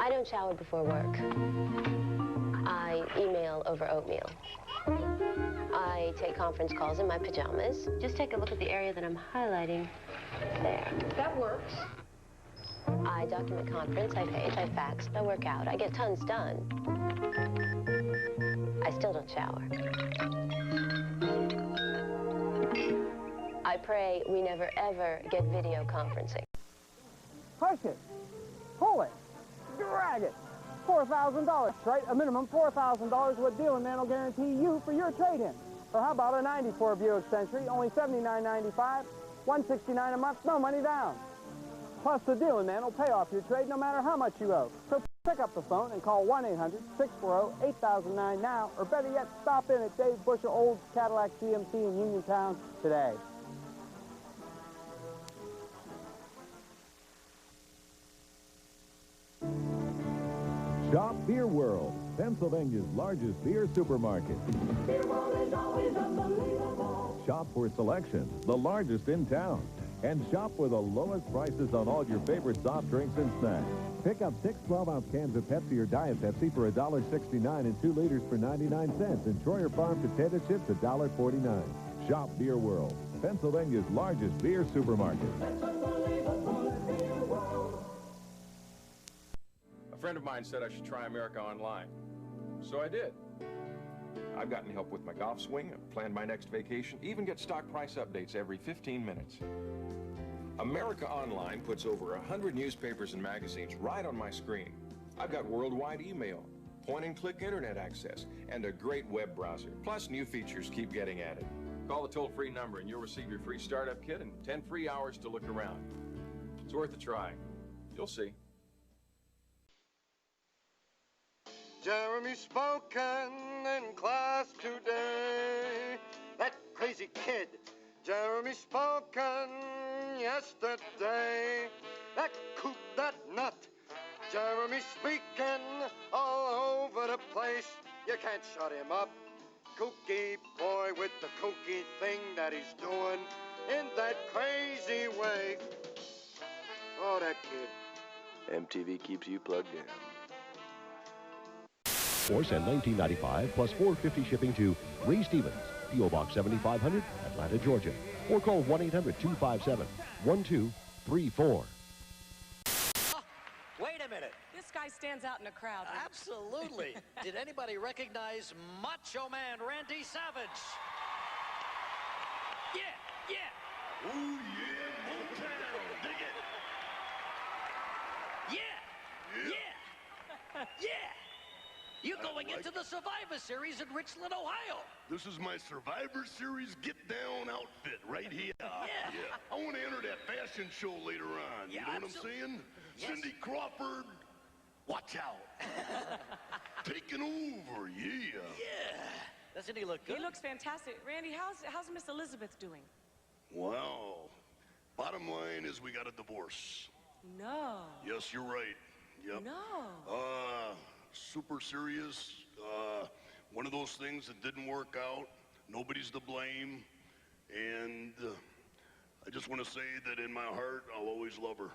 I don't shower before work. I email over oatmeal. I take conference calls in my pajamas. Just take a look at the area that I'm highlighting there. That works. I document conference, I page, I fax, I work out. I get tons done. I still don't shower. I pray we never, ever get video conferencing. Push it. Pull it. Drag it. $4,000, right? A minimum $4,000 what dealing man will guarantee you for your trade-in. Or how about a 94 Buick Century, only $79.95, $169 a month, no money down. Plus the dealing man will pay off your trade no matter how much you owe. So pick up the phone and call 1-800-640-8009 now, or better yet, stop in at Dave Bushel Old Cadillac GMC in Uniontown today. Shop Beer World, Pennsylvania's largest beer supermarket. Beer World is always unbelievable. Shop for selection, the largest in town. And shop for the lowest prices on all your favorite soft drinks and snacks. Pick up 6 12-ounce cans of Pepsi or Diet Pepsi for $1.69 and 2 liters for 99 cents. And Troyer Farm potato chips $1.49. Shop Beer World, Pennsylvania's largest beer supermarket. That's unbelievable, Beer World. A friend of mine said I should try America Online. So I did. I've gotten help with my golf swing, I've planned my next vacation, even get stock price updates every 15 minutes. America Online puts over 100 newspapers and magazines right on my screen. I've got worldwide email, point-and-click internet access, and a great web browser. Plus, new features keep getting added. Call the toll-free number and you'll receive your free startup kit and 10 free hours to look around. It's worth a try. You'll see. Jeremy spoken in class today. That crazy kid, Jeremy spoken yesterday. That kook, that nut, Jeremy speaking all over the place. You can't shut him up. Kooky boy with the kooky thing that he's doing in that crazy way. Oh, that kid. MTV keeps you plugged in. Force and $19.95 plus $4.50 shipping to Ray Stevens, P.O. Box 7500, Atlanta, Georgia. Or call 1-800-257-1234. Wait a minute. This guy stands out in a crowd. Absolutely. Did anybody recognize Macho Man Randy Savage? Yeah, yeah. Oh, yeah, Motown. Dig it. Yeah, yeah, yeah. You're going into the Survivor Series in Richland, Ohio. This is my Survivor Series Get Down outfit right here. Yeah. I want to enter that fashion show later on. Yeah, you know what I'm saying? Yes. Cindy Crawford, watch out. Taking over, yeah. Yeah. Doesn't he look good? He looks fantastic. Randy, how's Miss Elizabeth doing? Well, bottom line is we got a divorce. No. Yes, you're right. Yep. No. Super serious. One of those things that didn't work out. Nobody's to blame. And I just want to say that in my heart, I'll always love her.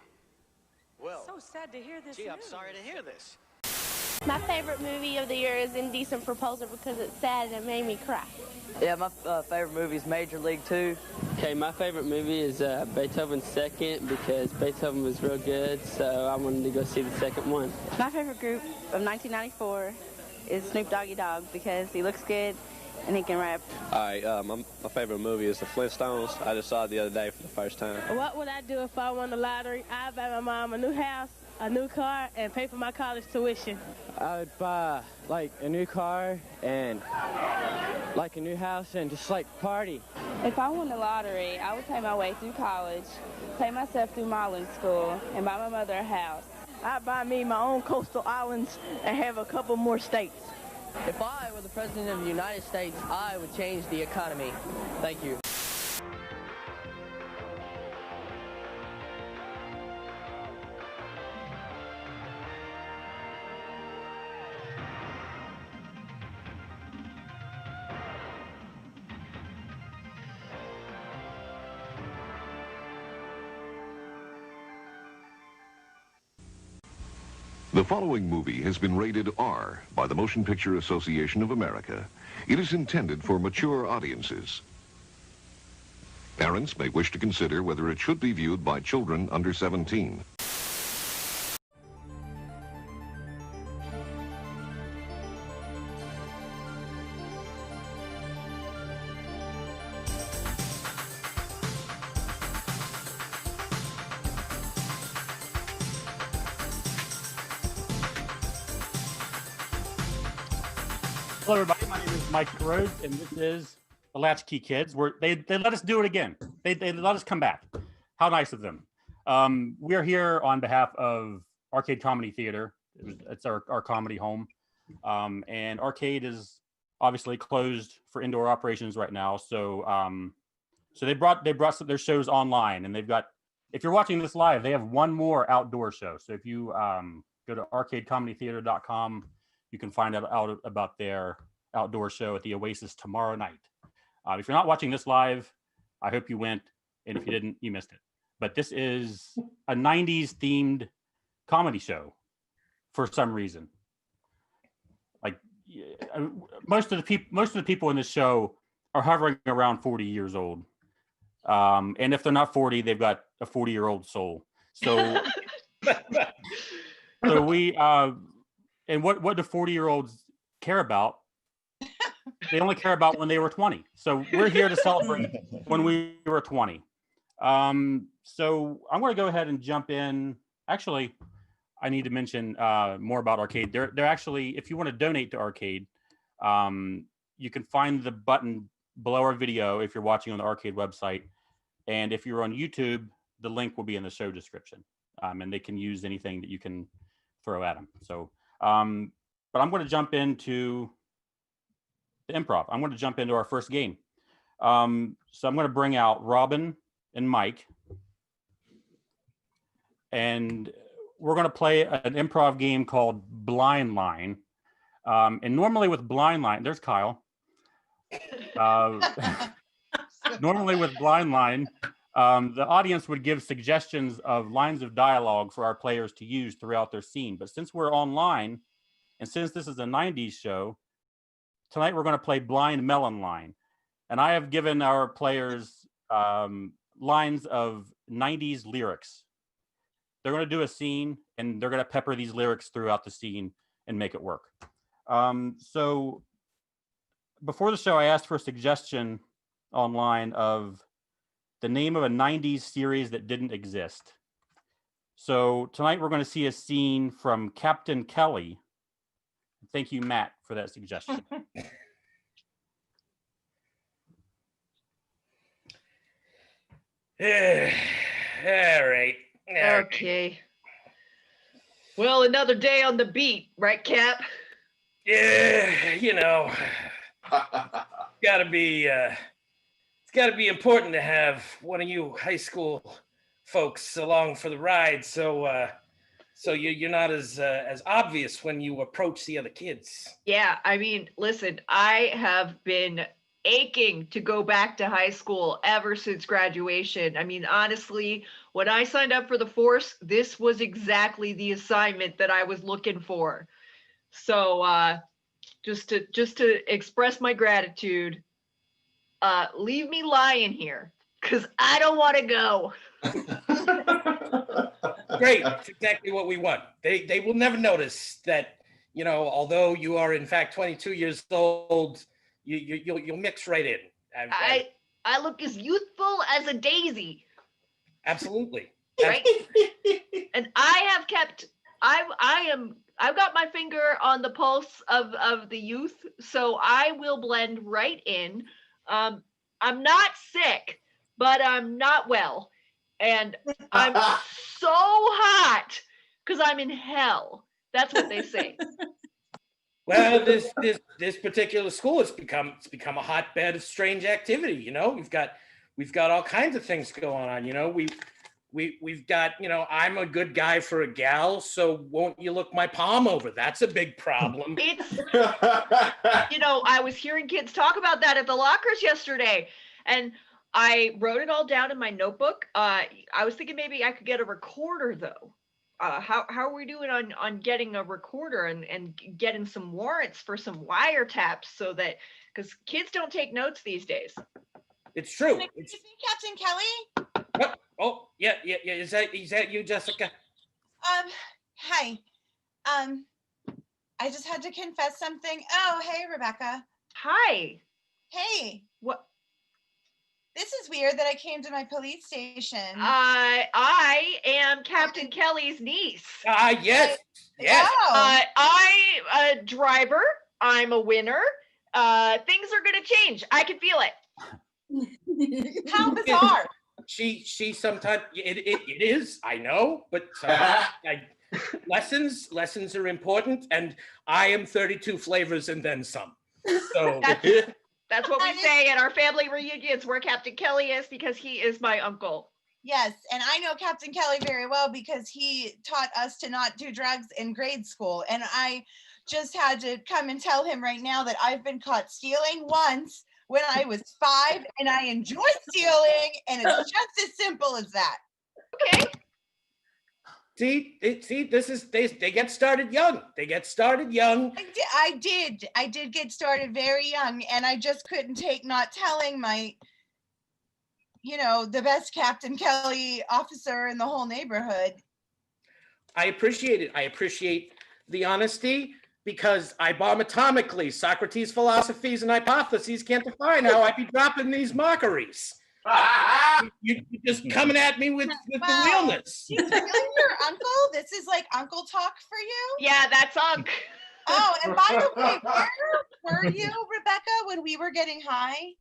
Well, so sad to hear this gee, I'm news. sorry to hear this. My favorite movie of the year is Indecent Proposal because it's sad and it made me cry. Yeah, my favorite movie is Major League 2. Okay, my favorite movie is Beethoven Second because Beethoven was real good, so I wanted to go see the second one. My favorite group of 1994 is Snoop Doggy Dogg because he looks good and he can rap. All right, my favorite movie is The Flintstones. I just saw it the other day for the first time. What would I do if I won the lottery? I'd buy my mom a new house, a new car, and pay for my college tuition. I would buy, like, a new car and, like, a new house and just, like, party. If I won the lottery, I would pay my way through college, pay myself through modeling school, and buy my mother a house. I'd buy me my own coastal islands and have a couple more states. If I were the President of the United States, I would change the economy. Thank you. The following movie has been rated R by the Motion Picture Association of America. It is intended for mature audiences. Parents may wish to consider whether it should be viewed by children under 17. Hello, everybody. My name is Mike Rhodes, and this is the Latchkey Kids. They let us do it again. They let us come back. How nice of them. We're here on behalf of Arcade Comedy Theater. It's our comedy home. And Arcade is obviously closed for indoor operations right now. So they brought their shows online, and they've got, if you're watching this live, they have one more outdoor show. So if you go to arcadecomedytheater.com, you can find out about their outdoor show at the Oasis tomorrow night. If you're not watching this live, I hope you went. And if you didn't, you missed it. But this is a 90s themed comedy show for some reason. Like most of the people in this show are hovering around 40 years old. And if they're not 40, they've got a 40-year-old soul. So, so we, and what do 40-year-olds care about? They only care about when they were 20. So we're here to celebrate when we were 20. So I'm going to go ahead and jump in. Actually, I need to mention more about Arcade. They're actually, if you want to donate to Arcade, you can find the button below our video if you're watching on the Arcade website. And if you're on YouTube, the link will be in the show description. And they can use anything that you can throw at them. So, but I'm going to jump into the improv. I'm going to jump into our first game. So I'm going to bring out Robin and Mike. And we're going to play an improv game called Blind Line. And normally with Blind Line, there's Kyle. Normally with Blind Line, the audience would give suggestions of lines of dialogue for our players to use throughout their scene. But since we're online, and since this is a 90s show, tonight we're going to play Blind Melon Line. And I have given our players lines of 90s lyrics. They're going to do a scene, and they're going to pepper these lyrics throughout the scene and make it work. So before the show, I asked for a suggestion online of the name of a 90s series that didn't exist. So tonight we're going to see a scene from Captain Kelly. Thank you, Matt, for that suggestion. All right. Okay. Well, another day on the beat, right, Cap? Yeah, you know, it's gotta be important to have one of you high school folks along for the ride, so you're not as obvious when you approach the other kids. Yeah, I mean, listen, I have been aching to go back to high school ever since graduation. I mean, honestly, when I signed up for the force, this was exactly the assignment that I was looking for. So just to express my gratitude, leave me lying here, because I don't want to go. Great, that's exactly what we want. They will never notice that, you know, although you are in fact 22 years old, you'll mix right in. I look as youthful as a daisy. Absolutely. Right? And I've got my finger on the pulse of the youth, so I will blend right in. I'm not sick, but I'm not well. And I'm so hot because I'm in hell. That's what they say. Well, this particular school has become a hotbed of strange activity. You know, we've got all kinds of things going on. You know, we've got, you know, I'm a good guy for a gal, so won't you look my palm over? That's a big problem. It's, you know, I was hearing kids talk about that at the lockers yesterday, and I wrote it all down in my notebook. I was thinking maybe I could get a recorder though. how are we doing on getting a recorder and getting some warrants for some wiretaps so that, because kids don't take notes these days. It's true. Excuse me, Captain Kelly? What? Oh, yeah. Is that you, Jessica? Hi. I just had to confess something. Oh, hey, Rebecca. Hi. Hey. What? This is weird that I came to my police station. I am Captain Kelly's niece. Yes. Yes. Oh. I'm a driver. I'm a winner. Things are gonna change. I can feel it. How bizarre. She sometimes it is, I know, but lessons are important, and I am 32 flavors and then some. So that's what we say at our family reunions, where Captain Kelly is, because he is my uncle. Yes, and I know Captain Kelly very well because he taught us to not do drugs in grade school. And I just had to come and tell him right now that I've been caught stealing once when I was 5, and I enjoy stealing, and it's just as simple as that. Okay. See, they get started young. They get started young. I did get started very young, and I just couldn't take not telling my, the best Captain Kelly officer in the whole neighborhood. I appreciate it. I appreciate the honesty, because I bomb atomically. Socrates' philosophies and hypotheses can't define how I be dropping these mockeries. You're just coming at me with the realness. He's really your uncle? This is like uncle talk for you? Yeah, that's Unc. Oh, and by the way, where were you, Rebecca, when we were getting high?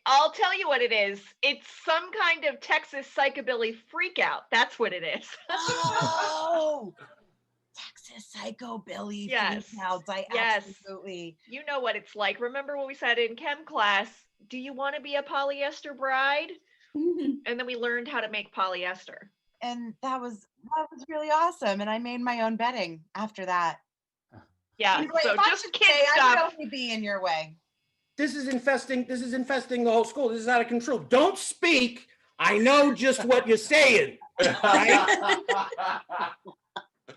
I'll tell you what it is. It's some kind of Texas psychobilly freakout. That's what it is. Oh, Texas psychobilly freakouts. Absolutely. You know what it's like. Remember when we said in chem class, do you want to be a polyester bride? And then we learned how to make polyester. And that was really awesome. And I made my own bedding after that. Yeah. Anyway, So just kid stuff. I would only be in your way. This is infesting the whole school. This is out of control. Don't speak. I know just what you're saying. Right?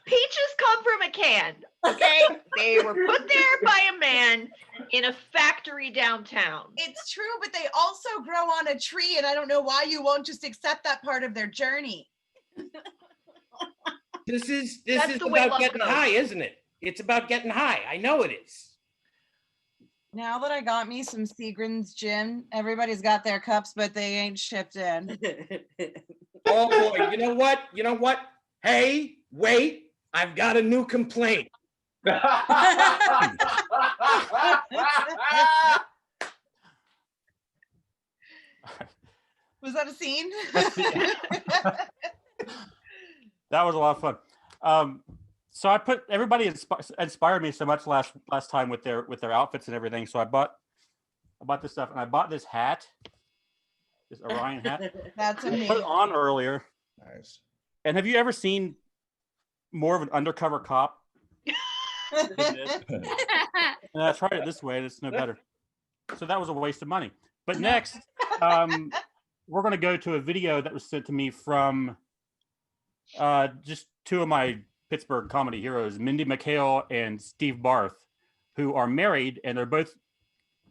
Peaches come from a can, okay? They were put there by a man in a factory downtown. It's true, but they also grow on a tree, and I don't know why you won't just accept that part of their journey. This is about getting high, isn't it? It's about getting high. I know it is. Now that I got me some Seagram's gin, everybody's got their cups, but they ain't shipped in. Oh boy, you know what? Hey, wait. I've got a new complaint. Was that a scene? That was a lot of fun. So I put everybody inspired me so much last time with their outfits and everything. So I bought this stuff, and I bought this hat, this Orion hat. That's amazing. I put it on earlier. Nice. And have you ever seen more of an undercover cop? And I tried it this way, and it's no better. So that was a waste of money. But next, we're going to go to a video that was sent to me from just two of my Pittsburgh comedy heroes, Mindy McHale and Steve Barth, who are married, and they're both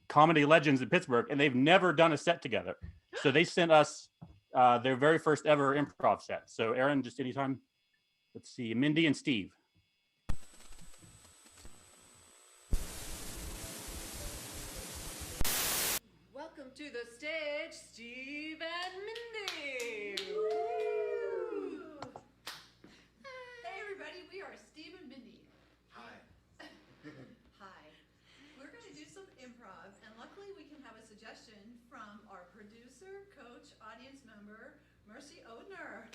comedy legends in Pittsburgh, and they've never done a set together. So they sent us their very first ever improv set. So Aaron, just anytime. Let's see, Mindy and Steve. Welcome to the stage, Steve and Mindy. Hey everybody, we are Steve and Mindy. Hi. Hi. We're going to do some improv, and luckily we can have a suggestion from our producer, coach, audience member, Mercy Odner.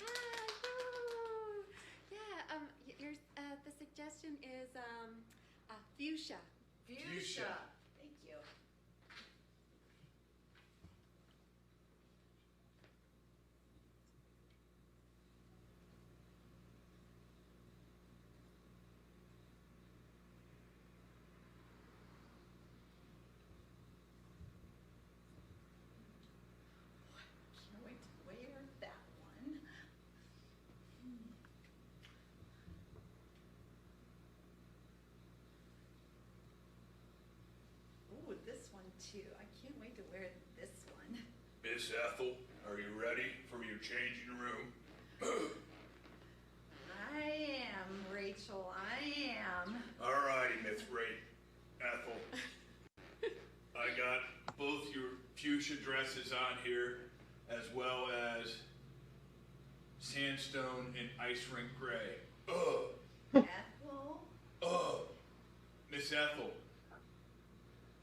The suggestion is fuchsia. Fuchsia. Thank you. Can't wait to wear that one. too. I can't wait to wear this one. Miss Ethel, are you ready for your changing room? I am, Rachel. I am. All righty, Miss Ethel. I got both your fuchsia dresses on here, as well as sandstone and ice rink gray. Ethel? Miss Ethel,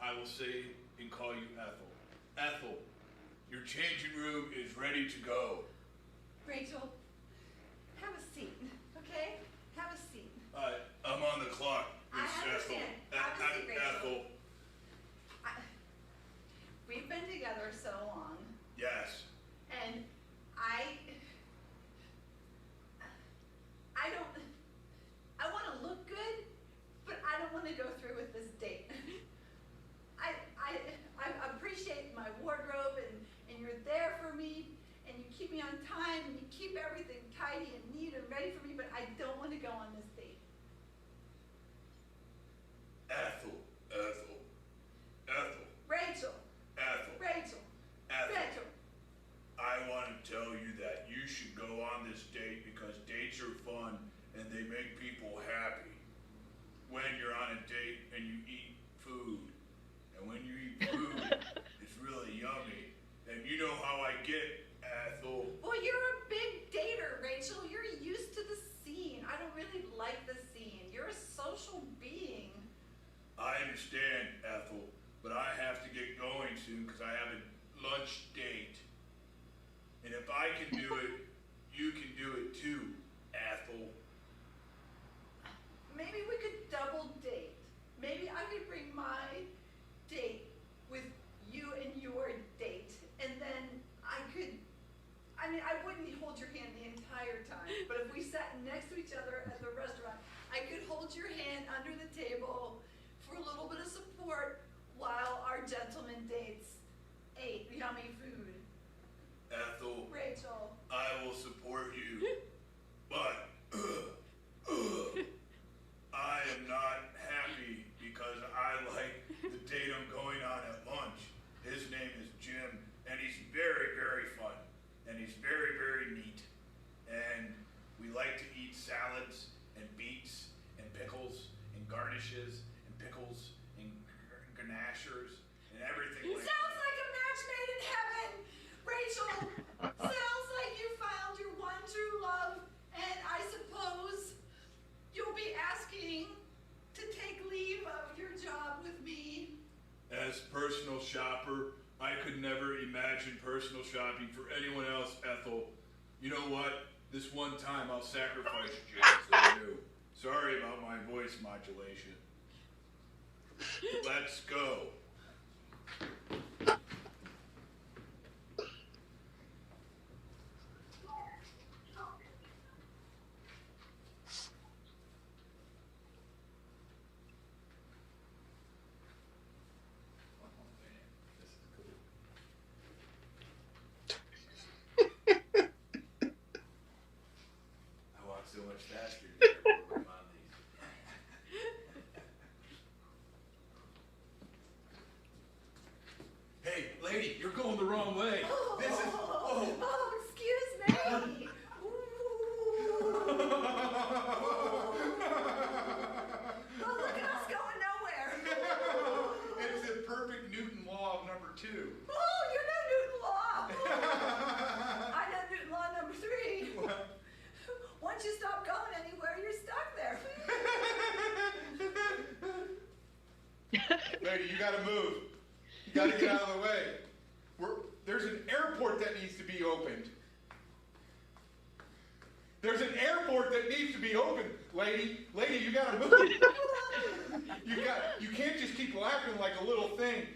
I will say and call you Ethel. Ethel, your changing room is ready to go. Rachel, have a seat, okay? Have a seat. I'm on the clock, Miss I Ethel. understand. Have a seat, Rachel. Ethel. We've been together so long. Yes. And I want to look good, but I don't want to go through with this date. I appreciate my wardrobe and you're there for me and you keep me on time and you keep everything tidy and neat and ready for me, but I don't want to go on this date. Ethel. Rachel. Ethel. Rachel. Ethel. Rachel. I want to tell you that you should go on this date because dates are fun and they make people happy. When you're on a date and you eat food, and when you eat food, it's really yummy. And you know how I get, Ethel. Well, you're a big dater, Rachel. You're used to the scene. I don't really like the scene. You're a social being. I understand, Ethel, but I have to get going soon because I have a lunch date. And if I can do it, you can do it too, Ethel. Maybe we could double date. Maybe I could bring my date with you and your date. And then I wouldn't hold your hand the entire time. But if we sat next to each other at the restaurant, I could hold your hand under the table for a little bit of support while our gentleman dates ate yummy food. Ethel. Rachel. I will support you. But I am not happy because I like the date I'm going on at lunch. His name is Jim, and he's very, very fun. And he's very, very neat. And we like to eat salads and beets and pickles and garnishes and pickles and ganashers and everything like that. Sounds like a match made in heaven, Rachel. Sounds like you found your one true love, and I suppose you'll be asking to take leave of your job with me. As personal shopper, I could never imagine personal shopping for anyone else, Ethel. You know what? This one time I'll sacrifice James for you. Sorry about my voice modulation. Let's go. So much faster. Hey, lady, you're going the wrong way. This is. Oh, excuse me. Well, look at us going nowhere. It's a perfect Newton law of number 2. Oh, you know Newton law. I know Newton law number 3. Once you stop going anywhere, you're stuck there. Lady, you gotta move. You gotta get out of the way. There's an airport that needs to be opened. There's an airport that needs to be opened, lady. Lady, you gotta move. You can't just keep laughing like a little thing.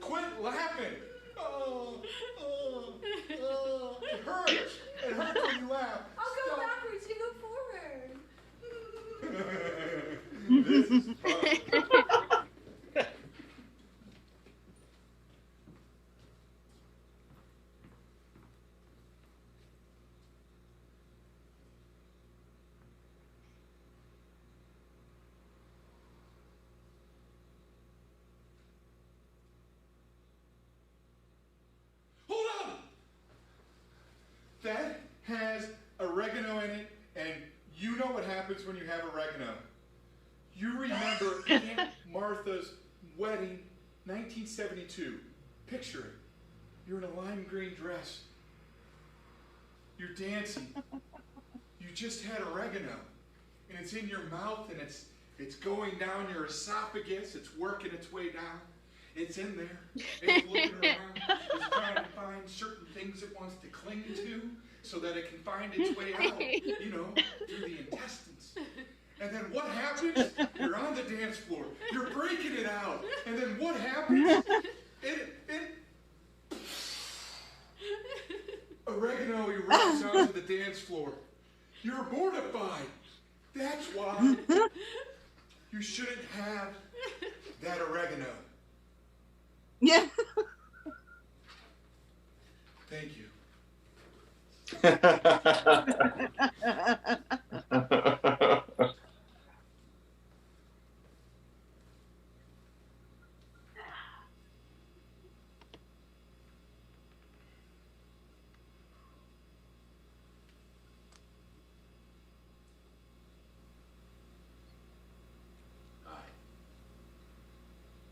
Quit laughing. It hurts. It hurts when you laugh. I'll go Stop. backwards, you go forward. This is fun. that has oregano in it, and you know what happens when you have oregano. You remember Aunt Martha's wedding, 1972. Picture it. You're in a lime green dress. You're dancing. You just had oregano, and it's in your mouth, and it's going down your esophagus. It's working its way down. It's in there. It's looking around. It's trying to find certain things it wants to cling to so that it can find its way out, you know, through the intestines. And then what happens? You're on the dance floor. You're breaking it out. And then what happens? Oregano erupts onto the dance floor. You're mortified. That's why you shouldn't have that oregano. Yeah. Thank you.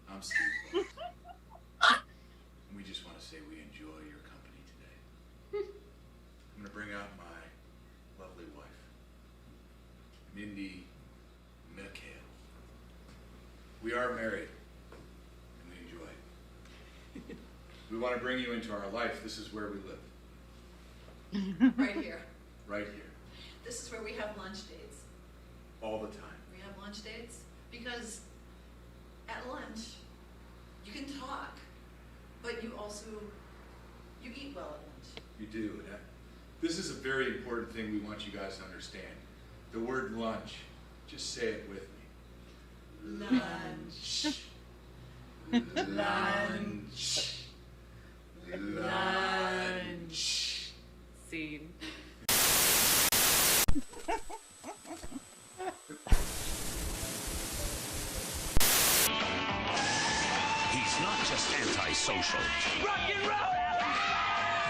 I'm Steve. We just want to say we enjoy your company today. I'm going to bring out my lovely wife, Mindy Maxell. We are married, and we enjoy it. We want to bring you into our life. This is where we live. Right here. Right here. This is where we have lunch dates. All the time. We have lunch dates because at lunch, you can talk, but you eat well at lunch. You do. And this is a very important thing we want you guys to understand. The word lunch, just say it with me. Lunch. Lunch. Lunch. Scene. He's not just antisocial. Rock and roll!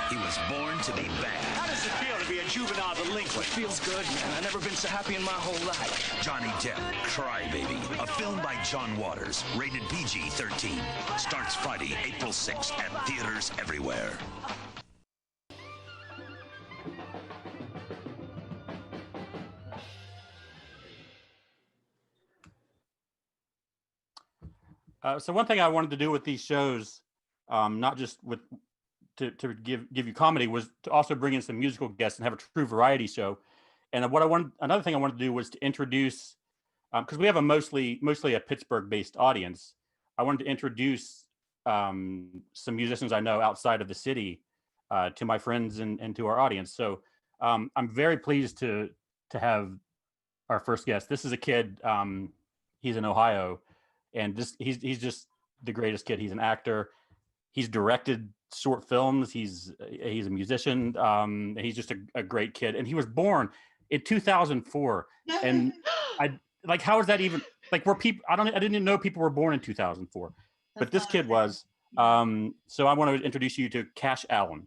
He was born to be bad. How does it feel to be a juvenile delinquent? It feels good, man. I've never been so happy in my whole life. Johnny Depp, Crybaby, a film by John Waters, rated PG-13. Starts Friday, April 6th at theaters everywhere. So one thing I wanted to do with these shows, not just with to give you comedy, was to also bring in some musical guests and have a true variety show. And another thing I wanted to do was to introduce, because we have a mostly a Pittsburgh-based audience. I wanted to introduce some musicians I know outside of the city to my friends and to our audience. So I'm very pleased to have our first guest. This is a kid. He's in Ohio. And he's just the greatest kid. He's an actor. He's directed short films. He's a musician. He's just a great kid. And he was born in 2004. And how is that even were people? I didn't even know people were born in 2004. But this kid was. So I want to introduce you to Cash Allen.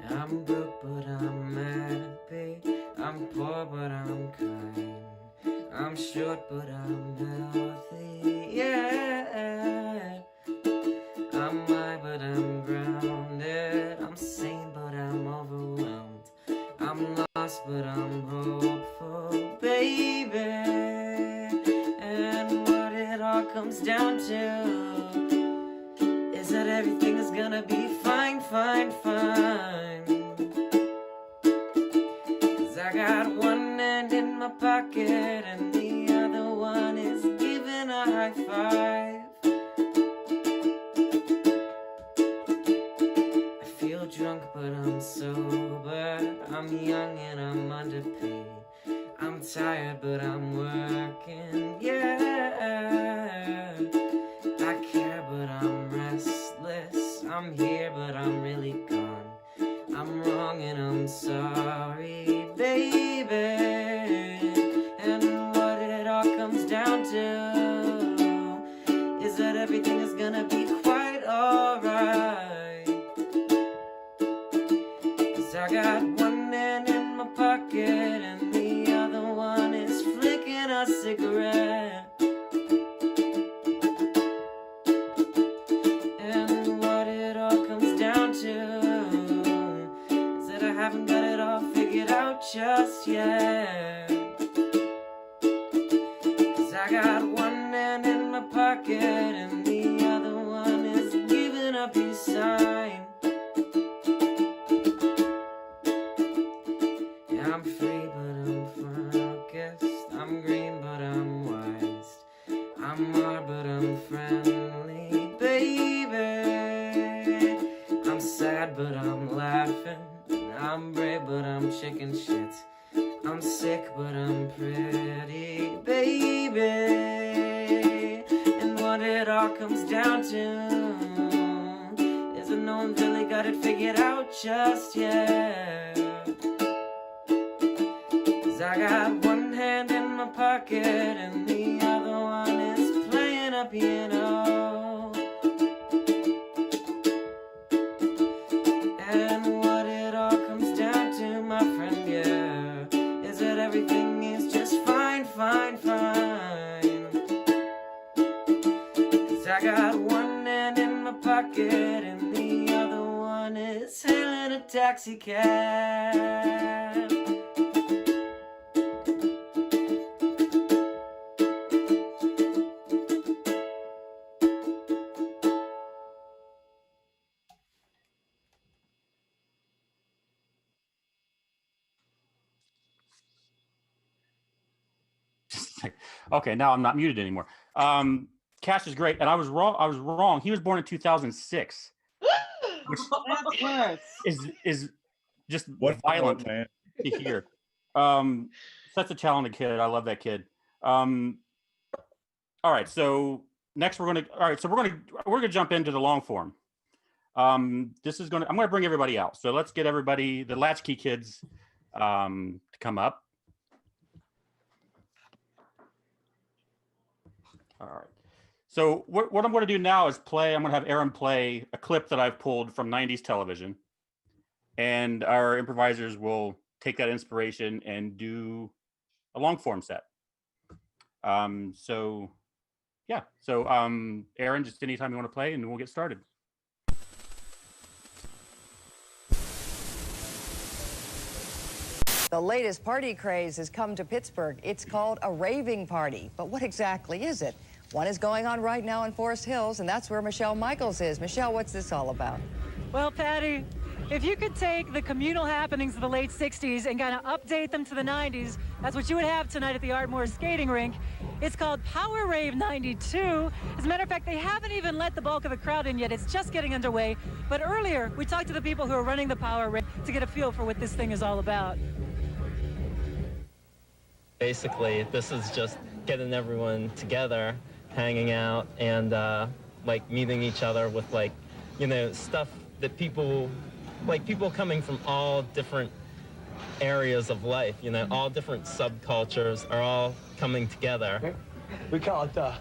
I'm broke, but I'm happy. I'm poor, but I'm kind. I'm short, but I'm healthy. Yeah. I'm high, but I'm grounded. I'm sane, but I'm overwhelmed. I'm lost, but I'm hopeful, baby. And what it all comes down to is that everything is gonna be fine, fine, fine. 'Cause I got one hand in my pocket and the other one is giving a high five. I feel drunk but I'm sober. I'm young and I'm underpaid. I'm tired but I'm working, yeah. I care but I'm restless. I'm here but I'm really gone. I'm wrong and I'm sorry, baby. And what it all comes down to everything is gonna be quite alright. 'Cause I got one hand in my pocket and the other one is flicking a cigarette. And what it all comes down to is that I haven't got it all figured out just yet. 'Cause I got one hand in my pocket and the other one is giving a peace sign. Yeah, I'm free but I'm focused, I'm green but I'm wise, I'm hard but I'm friendly, baby. I'm sad but I'm laughing, I'm brave but I'm chicken shit, I'm sick but I'm pretty, baby. And what it all comes down to is that no one's really got it figured out just yet. 'Cause I got one hand in my pocket and the other one is playing a piano. And what it all comes down to, my friend, yeah, is that everything is just fine, fine, fine. 'Cause I got one hand in my pocket and the other one is hailing a taxi cab. Okay, now I'm not muted anymore. Cash is great, and I was wrong. He was born in 2006, which That's worse. is just What violent man? to hear. Such a talented kid. I love that kid. All right, so next we're gonna jump into the long form. I'm gonna bring everybody out. So let's get everybody, the Latchkey Kids, to come up. All right. So what I'm going to do now is I'm going to have Aaron play a clip that I've pulled from 90s television. And our improvisers will take that inspiration and do a long form set. Aaron, just anytime you want to play and we'll get started. The latest party craze has come to Pittsburgh. It's called a raving party. But what exactly is it? One is going on right now in Forest Hills, and that's where Michelle Michaels is. Michelle, what's this all about? Well, Patty, if you could take the communal happenings of the late 60s and kind of update them to the 90s, that's what you would have tonight at the Ardmore skating rink. It's called Power Rave 92. As a matter of fact, they haven't even let the bulk of the crowd in yet. It's just getting underway. But earlier, we talked to the people who are running the Power Rave to get a feel for what this thing is all about. Basically, this is just getting everyone together, hanging out, and like meeting each other with stuff that people coming from all different areas of life, all different subcultures are all coming together. We call it the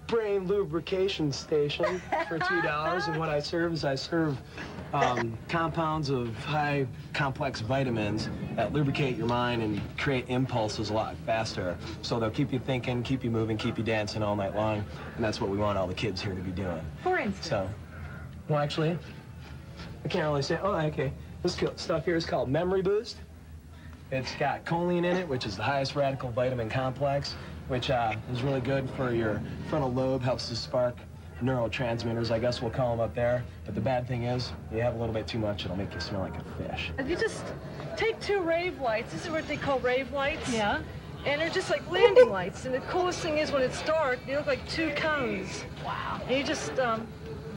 brain lubrication station for $2, and what I serve is compounds of high complex vitamins that lubricate your mind and create impulses a lot faster. So they'll keep you thinking, keep you moving, keep you dancing all night long, and that's what we want all the kids here to be doing. For instance? So, well, actually, I can't really say. Oh, okay. This stuff here is called Memory Boost. It's got choline in it, which is the highest radical vitamin complex, which is really good for your frontal lobe, helps to spark neurotransmitters, I guess we'll call them up there. But the bad thing is, you have a little bit too much, it'll make you smell like a fish. If you just take 2 rave lights, this is what they call rave lights. Yeah. And they're just like landing lights. And the coolest thing is when it's dark, they look like 2 cones. Wow. And you just, I'll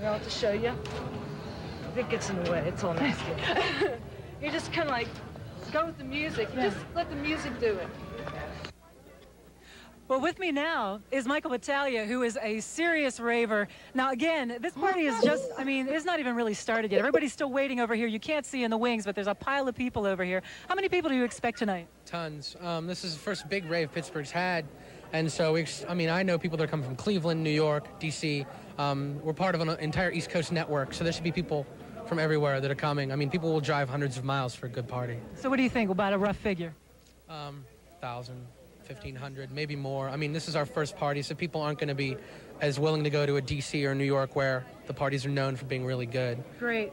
have to show you. If it gets in the way, it's all nasty. You just kind of like go with the music. You just let the music do it. Well, with me now is Michael Battaglia, who is a serious raver. Now, again, this party is just, it's not even really started yet. Everybody's still waiting over here. You can't see in the wings, but there's a pile of people over here. How many people do you expect tonight? Tons. This is the first big rave Pittsburgh's had. And so, I know people that are coming from Cleveland, New York, D.C., We're part of an entire East Coast network, so there should be people from everywhere that are coming. I mean, people will drive hundreds of miles for a good party. So what do you think about a rough figure? 1,000, 1,500, maybe more. I mean, this is our first party, so people aren't going to be as willing to go to a DC or New York where the parties are known for being really good. Great.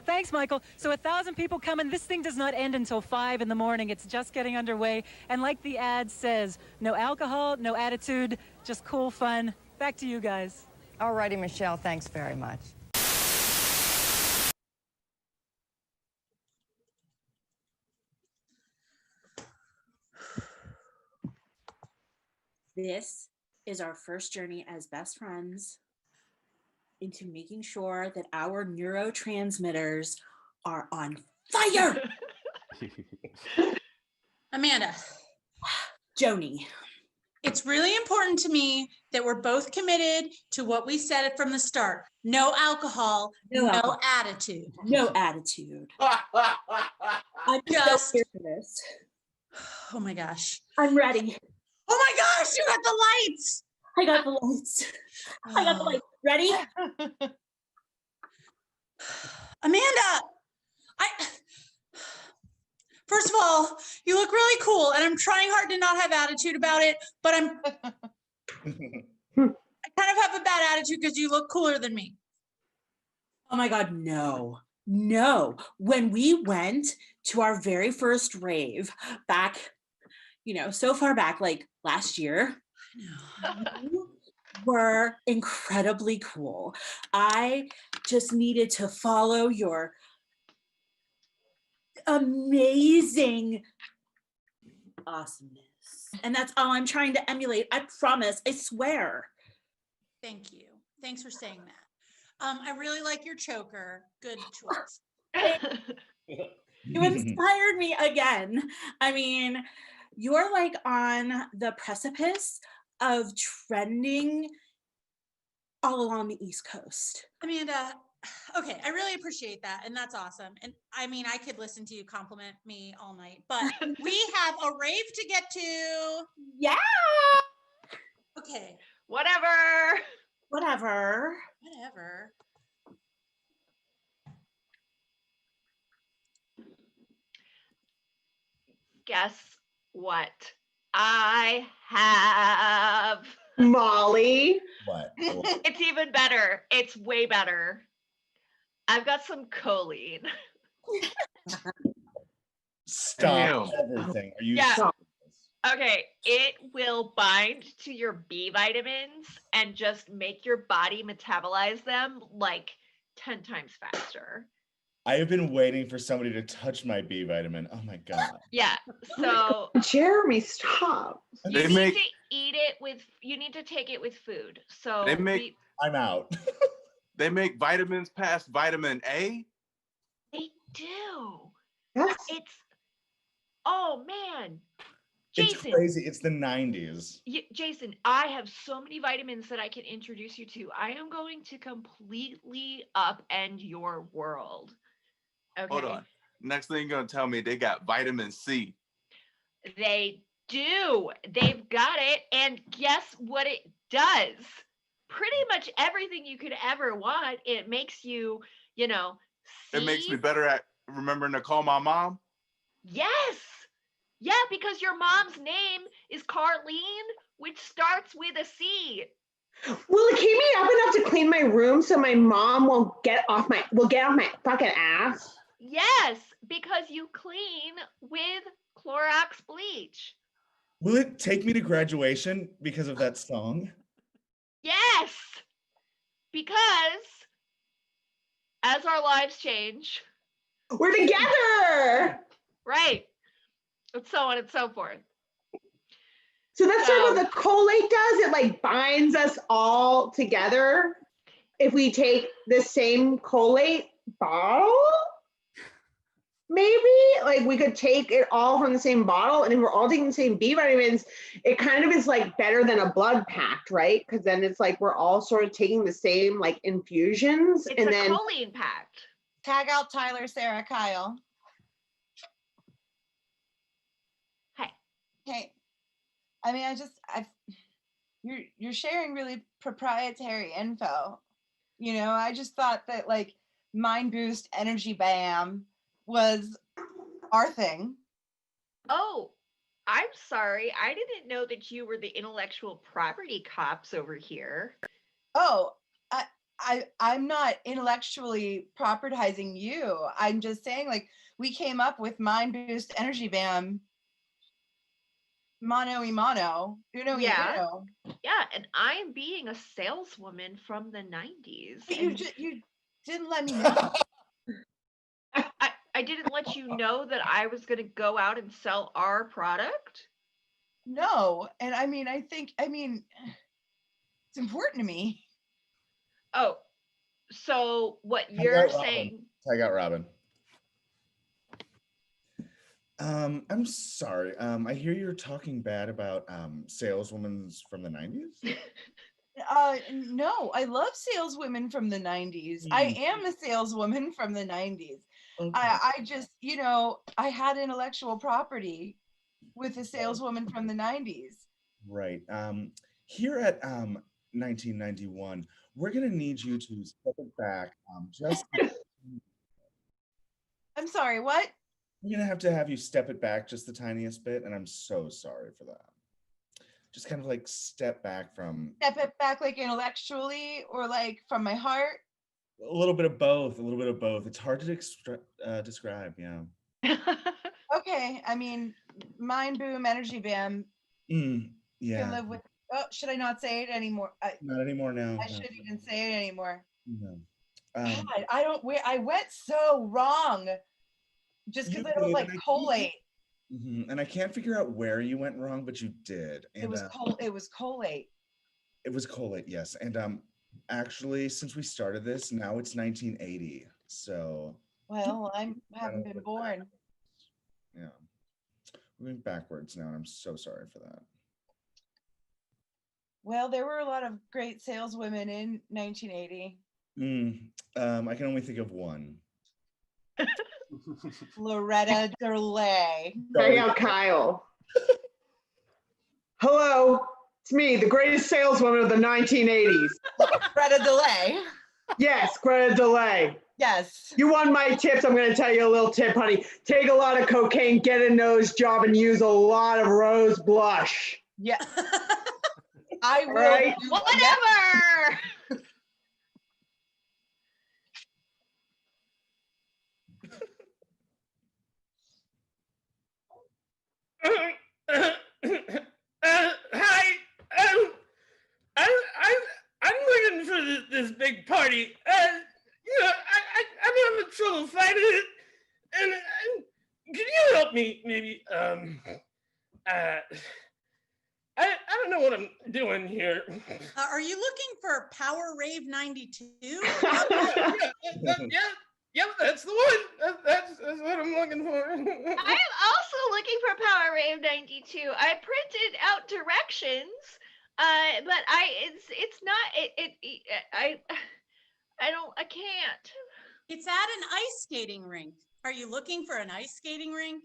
Thanks, Michael. So 1,000 people coming. This thing does not end until 5 in the morning. It's just getting underway. And like the ad says, no alcohol, no attitude, just cool fun. Back to you guys. All righty, Michelle, thanks very much. This is our first journey as best friends into making sure that our neurotransmitters are on fire. Amanda, Joni, it's really important to me that we're both committed to what we said from the start. No alcohol, no attitude. No attitude. I'm just here for this. Oh my gosh. I'm ready. Oh my gosh, you got the lights. I got the lights. I got the lights. Ready? Amanda, first of all, you look really cool, and I'm trying hard to not have attitude about it, but I kind of have a bad attitude because you look cooler than me. Oh my God, no. No. When we went to our very first rave back, so far back, like last year, you were incredibly cool. I just needed to follow your amazing awesomeness. And that's all I'm trying to emulate. I promise. I swear. Thank you. Thanks for saying that. I really like your choker. Good choice. You inspired me again. I mean, you're like on the precipice of trending all along the East Coast. Amanda, okay, I really appreciate that. And that's awesome. And I mean, I could listen to you compliment me all night, but we have a rave to get to. Yeah. Okay. Whatever. Guess what? I have Molly. What? It's even better. It's way better. I've got some choline. Stop everything. Are you Yeah. Okay, it will bind to your B vitamins and just make your body metabolize them like 10 times faster. I have been waiting for somebody to touch my B vitamin. Oh my God. Yeah. So Jeremy, stop. You need to eat it you need to take it with food. So I'm out. They make vitamins past vitamin A? They do. Yes. Oh man. Jason, it's crazy. It's the 90s. Jason, I have so many vitamins that I can introduce you to. I am going to completely upend your world. Okay. Hold on. Next thing you're going to tell me, they got vitamin C. They do. They've got it. And guess what it does? Pretty much everything you could ever want. It makes you, see. It makes me better at remembering to call my mom? Yes. Yeah, because your mom's name is Carlene, which starts with a C. Will it keep me up enough to clean my room so my mom will get off my fucking ass? Yes, because you clean with Clorox bleach. Will it take me to graduation because of that song? Yes, because as our lives change, we're together. Right. And so on and so forth. So that's sort of what the collate does. It like binds us all together. If we take the same collate bottle, maybe like we could take it all from the same bottle. And if we're all taking the same B vitamins, it kind of is like better than a blood pact, right? Because then it's like we're all sort of taking the same like infusions. It's a choline pact. Tag out Tyler, Sarah, Kyle. Hey. Hey. I mean, you're sharing really proprietary info. You know, I just thought that like Mind Boost Energy Bam was our thing. Oh, I'm sorry. I didn't know that you were the intellectual property cops over here. Oh, I'm not intellectually propertizing you. I'm just saying, like, we came up with Mind Boost Energy Bam. Mano y mano, uno y uno. Yeah, and I am being a saleswoman from the 90s. But you didn't let me know. I didn't let you know that I was going to go out and sell our product? No, and I mean, it's important to me. Oh, so what you're saying? I got Robin. I'm sorry. I hear you're talking bad about saleswomen from the 90s. No, I love saleswomen from the 90s. I am a saleswoman from the 90s. Okay. I just, you know, I had intellectual property with a saleswoman from the 90s. Right. Here at 1991, we're gonna need you to step it back. I'm sorry, what? We're gonna have to have you step it back just the tiniest bit, and I'm so sorry for that. Just kind of like step back from. Step it back like intellectually or like from my heart? A little bit of both, a little bit of both. It's hard to describe, yeah. Okay, I mean, Mind Boom, Energy Bam. Yeah. Can live with. Oh, should I not say it anymore? Not anymore now. I shouldn't even say it anymore. No. God, I went so wrong. Just because I don't like collate. And I can't figure out where you went wrong, but you did. And, it was collate. It was collate, yes. And actually, since we started this, now it's 1980. So. Well, I haven't been born. Yeah. We're going backwards now, and I'm so sorry for that. Well, there were a lot of great saleswomen in 1980. I can only think of one. Loretta Delay. Hang out, Kyle. Hello, it's me, the greatest saleswoman of the 1980s. Greta Delay. Yes, Greta Delay. Yes. You want my tips? I'm going to tell you a little tip, honey. Take a lot of cocaine, get a nose job, and use a lot of rose blush. Yeah. I will. Right? Whatever. Hi. I'm looking for this big party. You know, I'm having trouble finding it, and can you help me? Maybe. I don't know what I'm doing here. Are you looking for Power Rave 92? Yeah, that's the one. That's what I'm looking for. I am also looking for Power Rave 92. I printed out directions, but I can't. It's at an ice skating rink. Are you looking for an ice skating rink?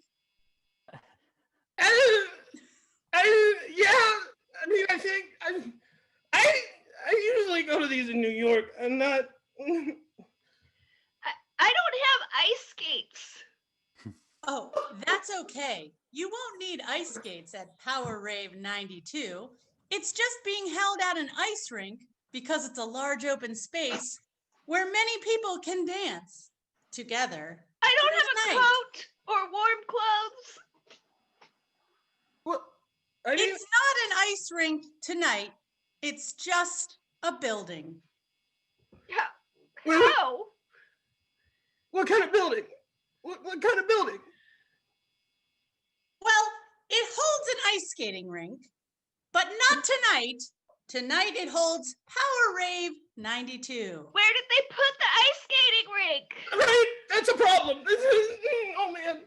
Yeah. I mean, I think I usually go to these in New York. I'm not. I don't have ice skates. Oh, that's okay. You won't need ice skates at Power Rave 92. It's just being held at an ice rink because it's a large open space where many people can dance together. I don't have a coat or warm clothes. What? It's not an ice rink tonight. It's just a building. How? What kind of building? What kind of building? Well, it holds an ice skating rink, but not tonight. Tonight it holds Power Rave 92. Where did they put the ice skating rink? Right, that's a problem. Oh man.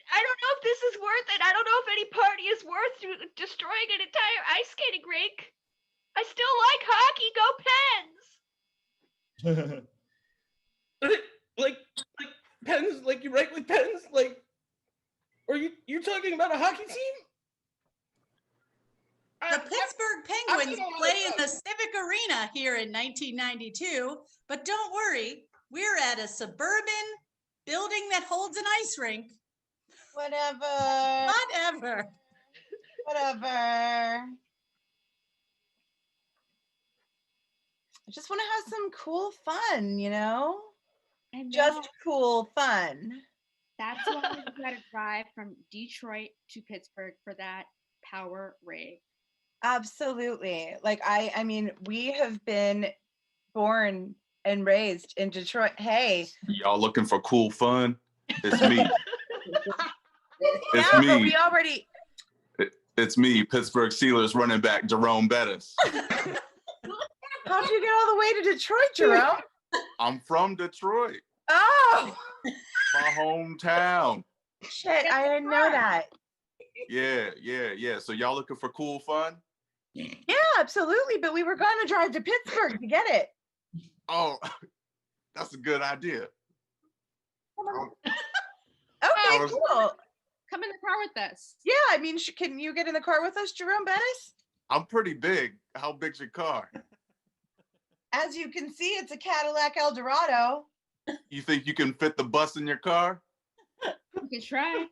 I don't know if this is worth it. I don't know if any party is worth destroying an entire ice skating rink. I still like hockey. Go Pens! like pens? Like you write with pens? Like, are you talking about a hockey team? The Pittsburgh Penguins play in the Civic Arena here in 1992, but don't worry, we're at a suburban building that holds an ice rink. Whatever. Whatever. Whatever. I just want to have some cool fun, you know? I know. Just cool fun. That's why we got to drive from Detroit to Pittsburgh for that power rave. Absolutely. Like I mean, we have been born and raised in Detroit. Hey. Y'all looking for cool fun? It's me. It's Yeah, me. but we already. It's me, Pittsburgh Steelers running back Jerome Bettis. How'd you get all the way to Detroit, Jerome? I'm from Detroit, Oh, my hometown. shit. I didn't know that. Yeah. So y'all looking for cool fun? Yeah, absolutely. But we were going to drive to Pittsburgh to get it. Oh, that's a good idea. Okay, was- cool. Come in the car with us. Yeah, I mean, can you get in the car with us, Jerome Bettis? I'm pretty big. How big's your car? As you can see, it's a Cadillac Eldorado. You think you can fit the bus in your car? You can try.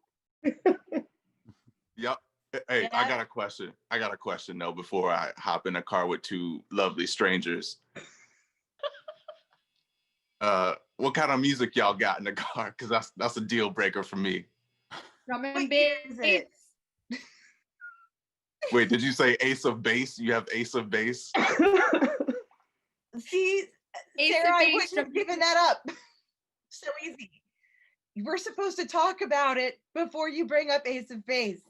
Yep. Hey, I got a question though before I hop in a car with two lovely strangers. What kind of music y'all got in the car? Because that's a deal breaker for me. Drum and bass. Wait, did you say Ace of Base? You have Ace of Base? See, Ace Sarah, of I Base wouldn't have from- given that up. So easy. We're supposed to talk about it before you bring up Ace of Base.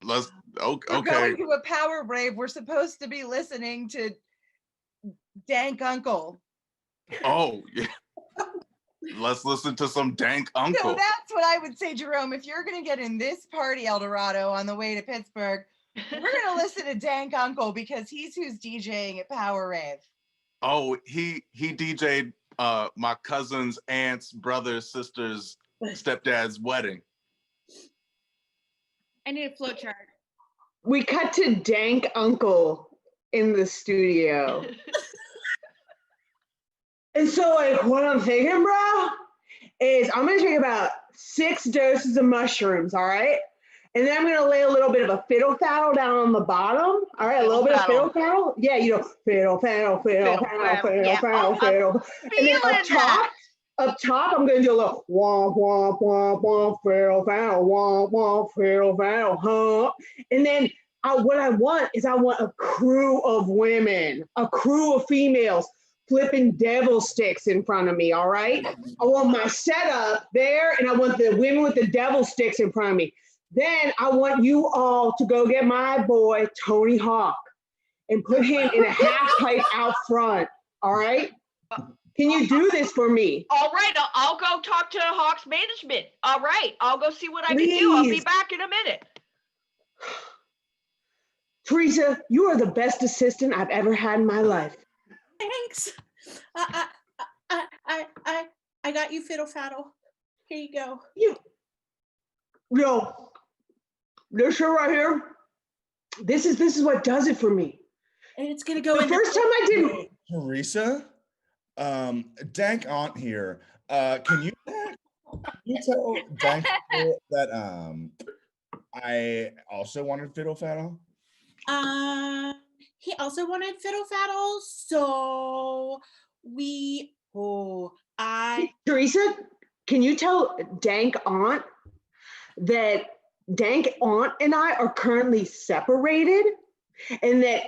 We're We're okay. going to a power rave. We're supposed to be listening to Dank Uncle. Oh, yeah. Let's listen to some Dank Uncle. So that's what I would say, Jerome. If you're going to get in this party, Eldorado, on the way to Pittsburgh, we're going to listen to Dank Uncle because he's who's DJing at Power Rave. Oh, he DJ'd my cousin's aunt's brother's sister's stepdad's wedding. I need a flow chart. We cut to Dank Uncle in the studio. And so, like, what I'm thinking, bro, is I'm gonna take about 6 doses of mushrooms, all right? And then I'm gonna lay a little bit of a fiddle faddle down on the bottom, all right? A little bit of fiddle faddle. Yeah, you know, fiddle faddle, fiddle faddle, fiddle faddle, fiddle. And then up top, I'm gonna do a little womp, womp, womp, womp, fiddle faddle, womp, womp, fiddle faddle, huh? And then what I want is I want a crew of women, a crew of females flipping devil sticks in front of me, all right? I want my setup there, and I want the women with the devil sticks in front of me. Then I want you all to go get my boy, Tony Hawk, and put him in a half pipe out front, all right? Can you do this for me? All right, I'll go talk to Hawks management. All right, I'll go see what I can do. I'll be Please. back in a minute. Teresa, you are the best assistant I've ever had in my life. Thanks. I got you fiddle faddle. Here you go. Yo, this shit right here, this is what does it for me. And it's gonna go The in first time I did Teresa, Dank Aunt here. Can you tell Dank that I also wanted fiddle faddle? He also wanted fiddle faddle, so Teresa, can you tell Dank Aunt that Dank Aunt and I are currently separated, and that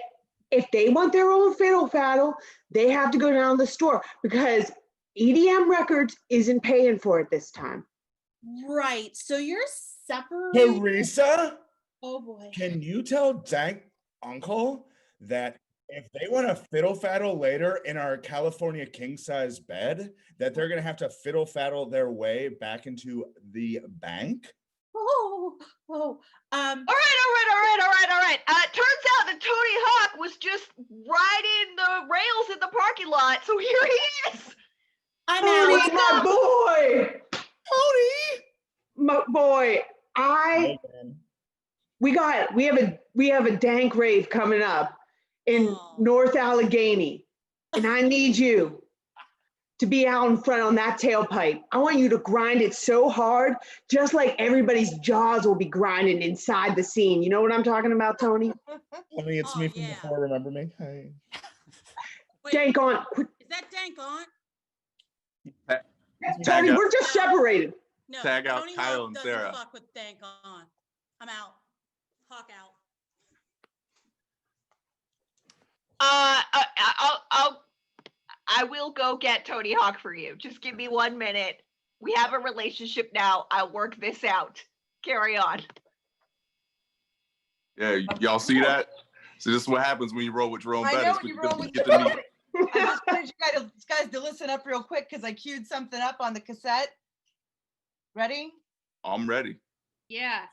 if they want their own fiddle faddle, they have to go down to the store because EDM Records isn't paying for it this time. Right. So you're separated. Teresa, Oh boy. can you tell Dank Uncle that if they want to fiddle faddle later in our California king size bed, that they're gonna have to fiddle faddle their way back into the bank? All right. Turns out that Tony Hawk was just riding the rails in the parking lot, so here he is. Tony, my boy. Tony, my boy. we have a dank rave coming up in North Allegheny, and I need you to be out in front on that tailpipe. I want you to grind it so hard, just like everybody's jaws will be grinding inside the scene. You know what I'm talking about, Tony? Tony, it's me from before. Remember me? Hey. Dank on. Is that Dank on? Tony, we're just separated. No, Tag out Tony Kyle Hawk and doesn't Sarah. fuck with Dank on. I'm out. Hawk out. I will go get Tony Hawk for you. Just give me 1 minute. We have a relationship now. I'll work this out. Carry on. Yeah, y'all see that? So this is what happens when you roll with Jerome I Bettis. know when you roll with get to meet. I just wanted you guys to listen up real quick because I queued something up on the cassette. Ready? I'm ready. Yeah.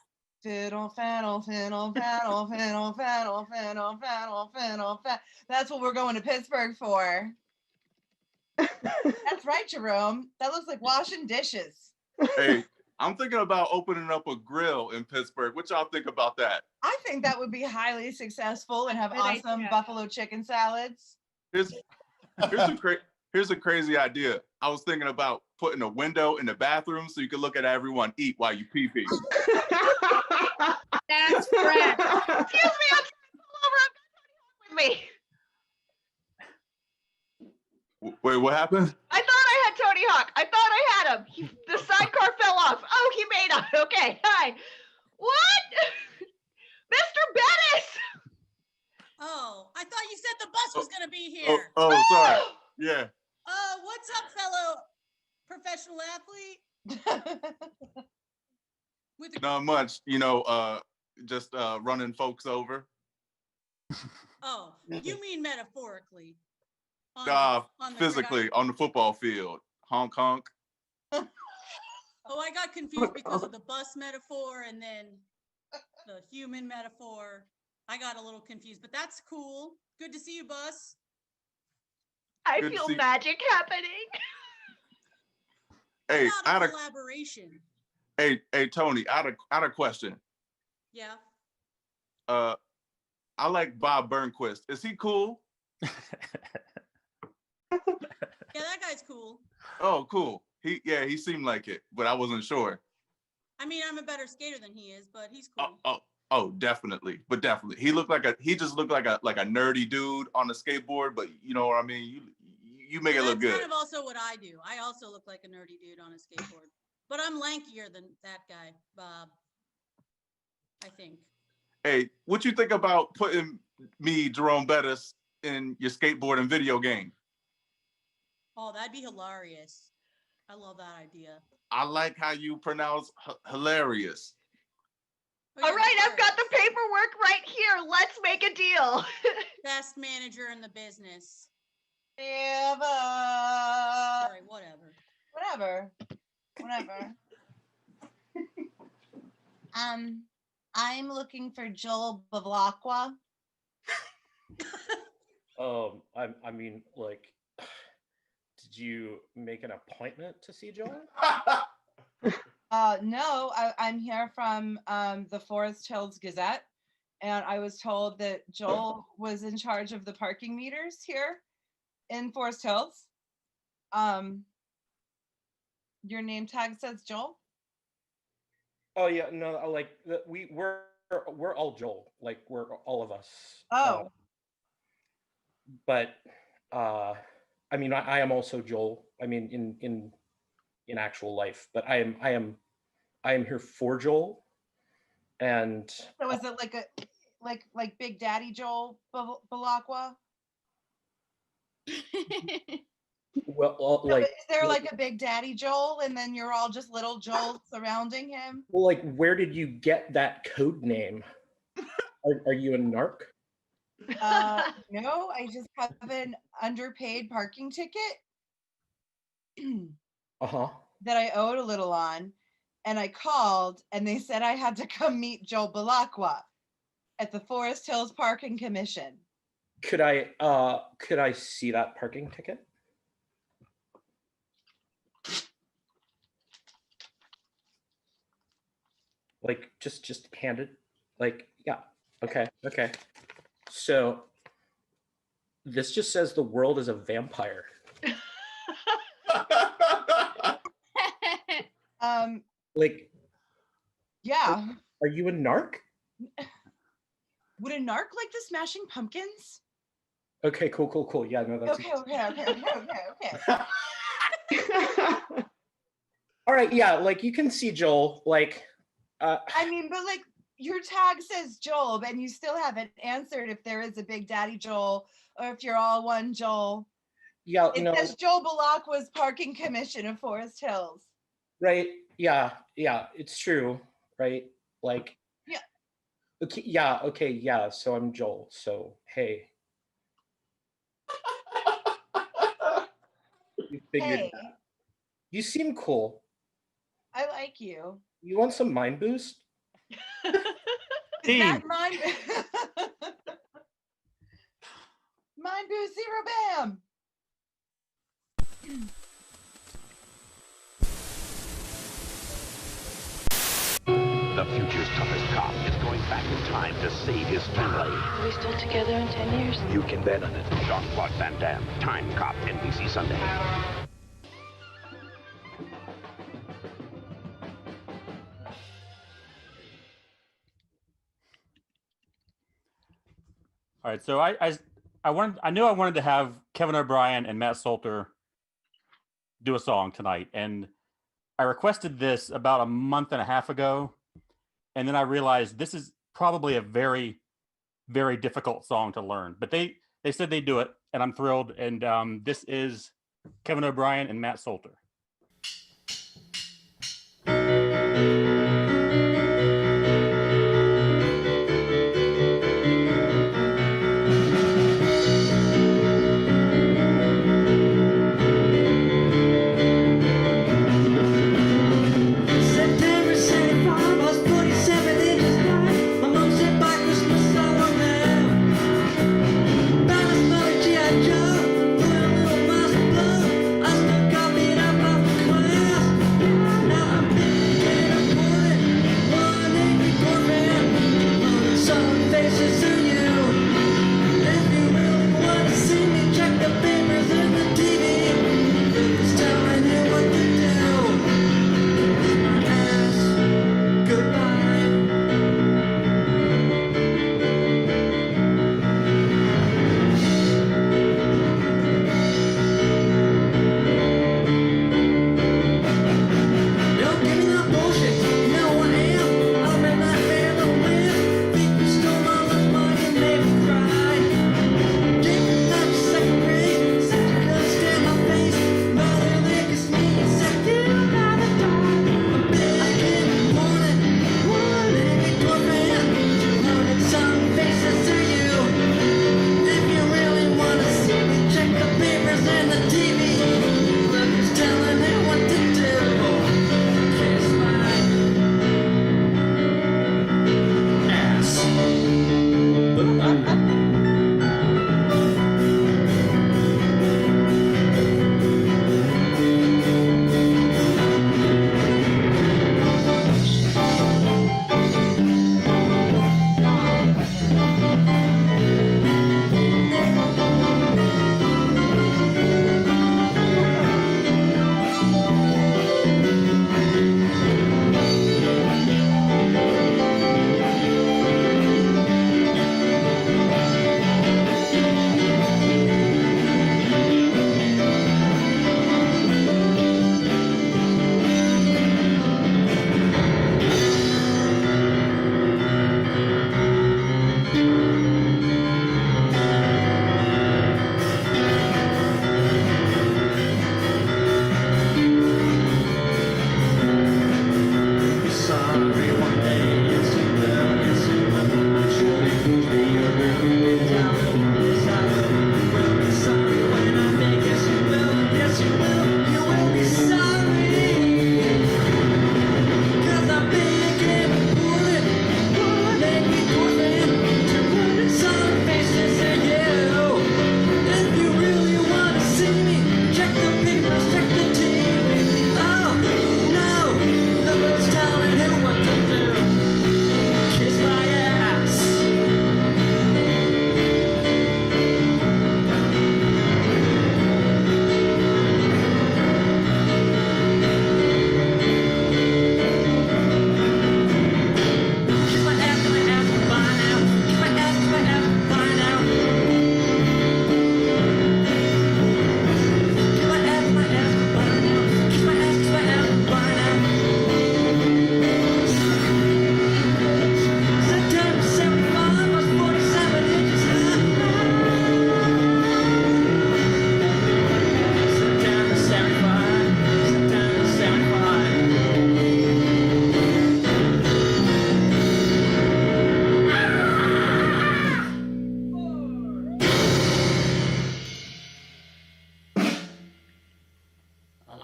Fiddle, faddle, fiddle, faddle, fiddle, faddle, fiddle, faddle, fiddle, faddle. That's what we're going to Pittsburgh for. That's right, Jerome. That looks like washing dishes. Hey, I'm thinking about opening up a grill in Pittsburgh. What y'all think about that? I think that would be highly successful and have Good awesome idea. buffalo chicken salads. Here's a crazy idea. I was thinking about putting a window in the bathroom so you can look at everyone eat while you pee-pee. That's fresh. Excuse me, I'm over. I've got Tony Hawk with me. Wait, what happened? I thought I had Tony Hawk. I thought I had him. The sidecar fell off. Oh, he made up. Okay, hi. What? Mr. Bettis! Oh, I thought you said the bus was going to be here. Sorry. Yeah. What's up, fellow professional athlete? Not much. Just running folks over. Oh, you mean metaphorically? On the Physically on the football field. Honk honk. Oh, I got confused because of the bus metaphor and then the human metaphor. I got a little confused, but that's cool. Good to see you, Bus. I feel magic happening. Hey, I had a collaboration. Hey, Tony, I had a question. Yeah. I like Bob Burnquist. Is he cool? Yeah, that guy's cool. Oh, cool. He seemed like it, but I wasn't sure. I mean, I'm a better skater than he is, but he's cool. Oh, definitely. But definitely. He just looked like a nerdy dude on the skateboard, but you know what I mean? You make it look good. That's kind of also what I do. I also look like a nerdy dude on a skateboard. But I'm lankier than that guy, Bob. I think. Hey, what you think about putting me, Jerome Bettis, in your skateboard and video game? Oh, that'd be hilarious. I love that idea. I like how you pronounce hilarious. Oh, yeah, all right, I've got the paperwork right here. Let's make a deal. Best manager in the business. Ever. Sorry, whatever. I'm looking for Joel Bavlakwa. I mean, like, did you make an appointment to see Joel? No, I'm here from the Forest Hills Gazette, and I was told that Joel was in charge of the parking meters here in Forest Hills. Your name tag says Joel? Oh yeah, no, like we're all Joel, like we're all of us. Oh. But I mean, I am also Joel. I mean, in actual life, but I am here for Joel. And So is it like like Big Daddy Joel Balakwa? Well, So like, is there like a Big Daddy Joel, and then you're all just little Joel surrounding him? well, like, where did you get that code name? Are you a narc? No, I just have an underpaid parking ticket that I owed a little on, and I called, and they said I had to come meet Joel Balakwa at the Forest Hills Parking Commission. Could I see that parking ticket? Like, just hand it. Like, yeah. Okay. So this just says the world is a vampire. Like, Yeah. are you a narc? Would a narc like the Smashing Pumpkins? Okay, cool. Yeah, no, that's Okay. all right. Yeah, like you can see Joel. Like, I mean, but like your tag says Joel, and you still haven't answered if there is a Big Daddy Joel or if you're all one Joel. yeah, It no, says Joel Balakwa's Parking Commission of Forest Hills. right? Yeah, it's true, right? Like, Yeah. Okay, yeah. So I'm Joel. So hey. You figured Hey. it out. You seem cool. I like you. You want some mind boost? Is that mind Mind Boost Zero Bam? The future's toughest cop is going back in time to save his family. Are we still together in 10 years? You can bet on it. Jean-Claude Van Damme, Time Cop, NBC Sunday. All right, so I knew I wanted to have Kevin O'Brien and Matt Salter do a song tonight, and I requested this about a month and a half ago, and then I realized this is probably a very, very difficult song to learn. But they said they'd do it, and I'm thrilled. And this is Kevin O'Brien and Matt Salter.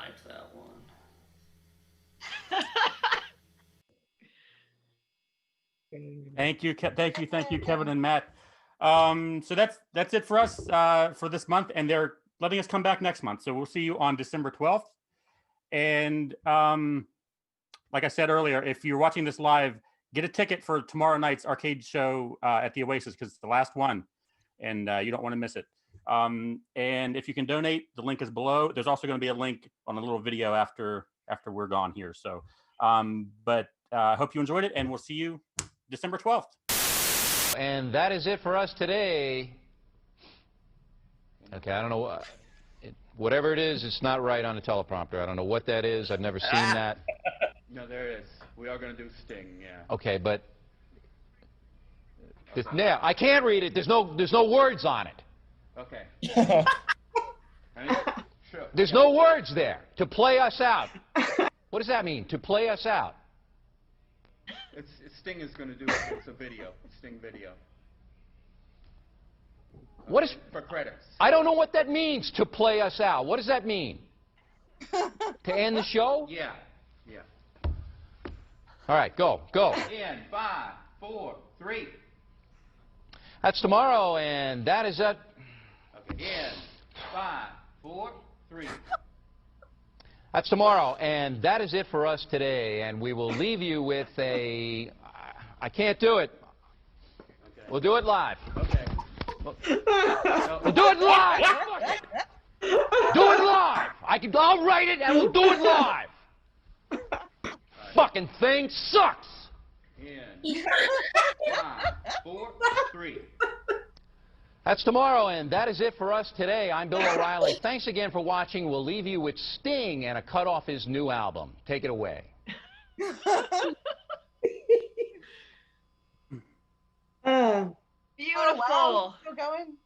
liked that one. Thank you, Kevin and Matt. So that's it for us for this month, and they're letting us come back next month. So we'll see you on December 12th. And like I said earlier, if you're watching this live, get a ticket for tomorrow night's arcade show at the Oasis, because it's the last one, and you don't want to miss it. And if you can donate, the link is below. There's also going to be a link on a little video after we're gone here. So, but I hope you enjoyed it, and we'll see you December 12th. And that is it for us today. Okay, I don't know. Whatever it is, it's not right on the teleprompter. I don't know what that is. I've never seen that. No, there is. We are going to do Sting, yeah. Okay, but yeah, I can't read it. There's no words on it. Okay. Sure. There's no words there. To play us out. What does that mean? To play us out. Sting is going to do it. It's a video. Sting video. What is for credits? I don't know what that means. To play us out. What does that mean? To end the show? Yeah. Yeah. All right, go. In 5, 4, 3. That's tomorrow, and that is it. Okay. In 5, 4, 3. That's tomorrow, and that is it for us today. And we will leave you with a. I can't do it. Okay. We'll do it live. Okay. We'll do it live. Do it live. I'll write it, and we'll do it live. Fucking thing sucks. In 5, 4, 3. That's tomorrow, and that is it for us today. I'm Bill O'Reilly. Thanks again for watching. We'll leave you with Sting and a cut off his new album. Take it away. Beautiful. Oh, wow. Still going?